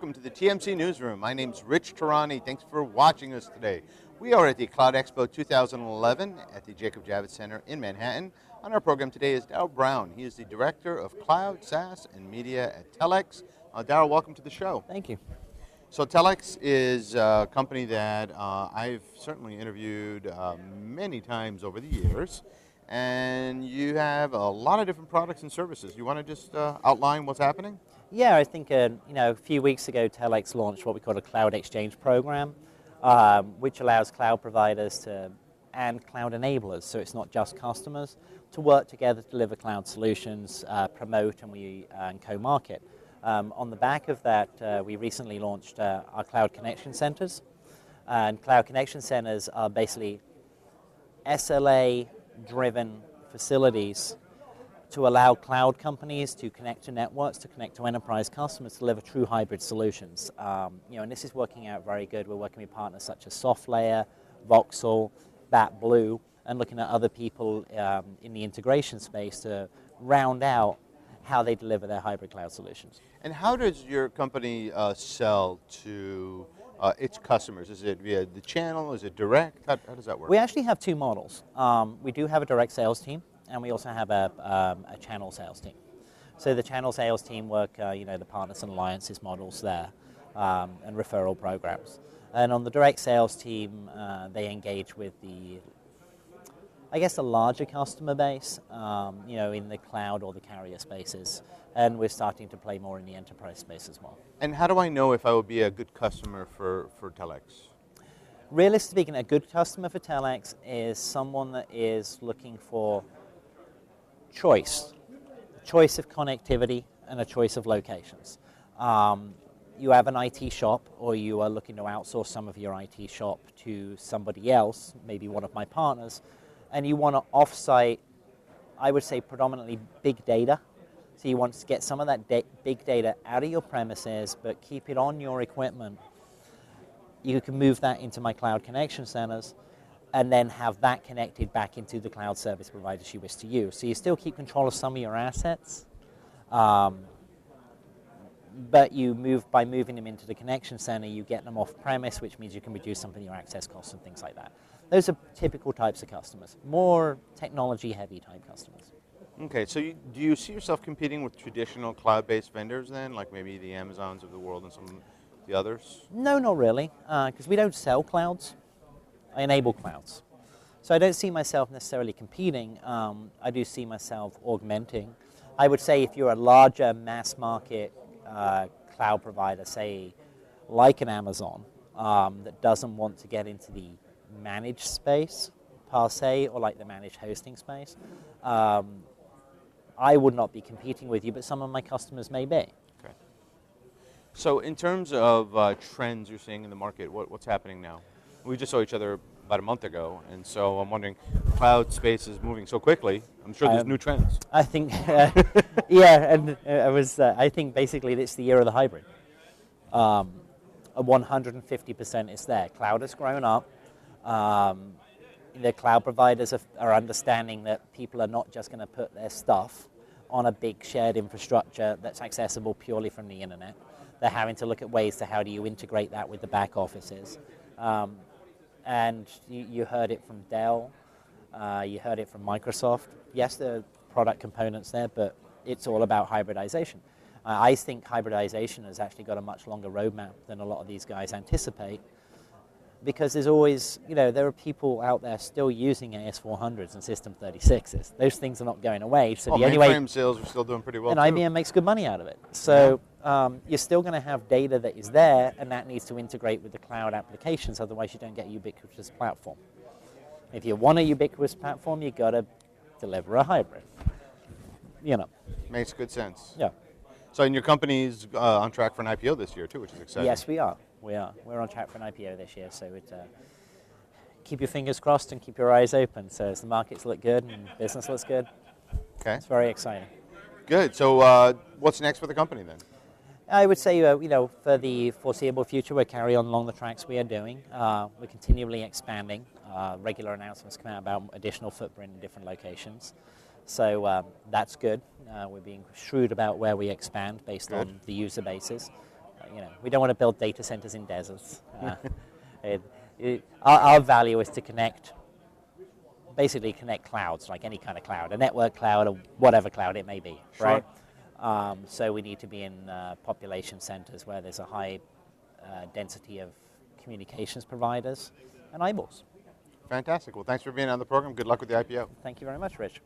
welcome to the TMC Newsroom. My name's Rich Tehrani. Thanks for watching us today. We are at the Cloud Expo 2011 at the Jacob Javits Center in Manhattan. On our program today is Darryl Brown. He is the Director of Cloud, SaaS, and Media at Telx. Darryl, welcome to the show. Thank you. So Telx is a company that I've certainly interviewed many times over the years. And you have a lot of different products and services. You want to just outline what's happening? Yeah, I think a few weeks ago, Telx launched what we call a cloud exchange program, which allows cloud providers and cloud enablers, so it's not just customers, to work together to deliver cloud solutions, promote, and co-market. On the back of that, we recently launched our Cloud Connection Centers. And Cloud Connection Centers are basically SLA-driven facilities to allow cloud companies to connect to networks, to connect to enterprise customers, to deliver true hybrid solutions. And this is working out very good. We're working with partners such as SoftLayer, Voxel, BatBlue, and looking at other people in the integration space to round out how they deliver their hybrid cloud solutions. And how does your company sell to its customers? Is it via the channel? Is it direct? How does that work? We actually have two models. We do have a direct sales team, and we also have a channel sales team. So the channel sales team work, the partners and alliances models there, and referral programs. And on the direct sales team, they engage with the larger customer base, in the cloud or the carrier spaces. And we're starting to play more in the enterprise space as well. And how do I know if I would be a good customer for Telx? Realistically speaking, a good customer for Telx is someone that is looking for choice of connectivity and a choice of locations. You have an IT shop, or you are looking to outsource some of your IT shop to somebody else, maybe one of my partners, and you want to offsite, I would say predominantly big data. So you want to get some of that big data out of your premises, but keep it on your equipment. You can move that into my Cloud Connection Centers, and then have that connected back into the cloud service providers you wish to use. So you still keep control of some of your assets, but by moving them into the connection center, you get them off premise, which means you can reduce some of your access costs and things like that. Those are typical types of customers, more technology-heavy type customers. Okay, so do you see yourself competing with traditional cloud-based vendors then, like maybe the Amazons of the world and some of the others? No, not really, because we don't sell clouds. I enable clouds. So I don't see myself necessarily competing. I do see myself augmenting. I would say if you're a larger mass market cloud provider, say like an Amazon, that doesn't want to get into the managed space per se, or like the managed hosting space, I would not be competing with you, but some of my customers may be. Okay. So in terms of trends you're seeing in the market, what's happening now? We just saw each other about a month ago, and so I'm wondering, cloud space is moving so quickly. I'm sure there's new trends. I think, I think basically it's the year of the hybrid. 150% is there. Cloud has grown up. The cloud providers are understanding that people are not just going to put their stuff on a big shared infrastructure that's accessible purely from the internet. They're having to look at ways to how do you integrate that with the back offices. And you heard it from Dell, you heard it from Microsoft. Yes, there are product components there, but it's all about hybridization. I think hybridization has actually got a much longer roadmap than a lot of these guys anticipate, because there's always, there are people out there still using AS400s and System 36s. Those things are not going away. So the only way, mainframe sales are still doing pretty well, and too. IBM makes good money out of it. So you're still going to have data that is there, and that needs to integrate with the cloud applications. Otherwise, you don't get a ubiquitous platform. If you want a ubiquitous platform, you got to deliver a hybrid. Makes good sense. Yeah. So, and your company's on track for an IPO this year too, which is exciting. Yes, we are. We're on track for an IPO this year. So keep your fingers crossed and keep your eyes open. So as the markets look good and business looks good, okay, it's very exciting. Good. So what's next for the company then? I would say, for the foreseeable future, we'll carry on along the tracks we are doing. We're continually expanding. Regular announcements come out about additional footprint in different locations. So that's good. We're being shrewd about where we expand based on the user bases. We don't want to build data centers in deserts. Our value is to basically connect clouds, like any kind of cloud, a network cloud or whatever cloud it may be, Sure. right? So we need to be in population centers where there's a high density of communications providers and eyeballs. Fantastic. Well, thanks for being on the program. Good luck with the IPO. Thank you very much, Rich.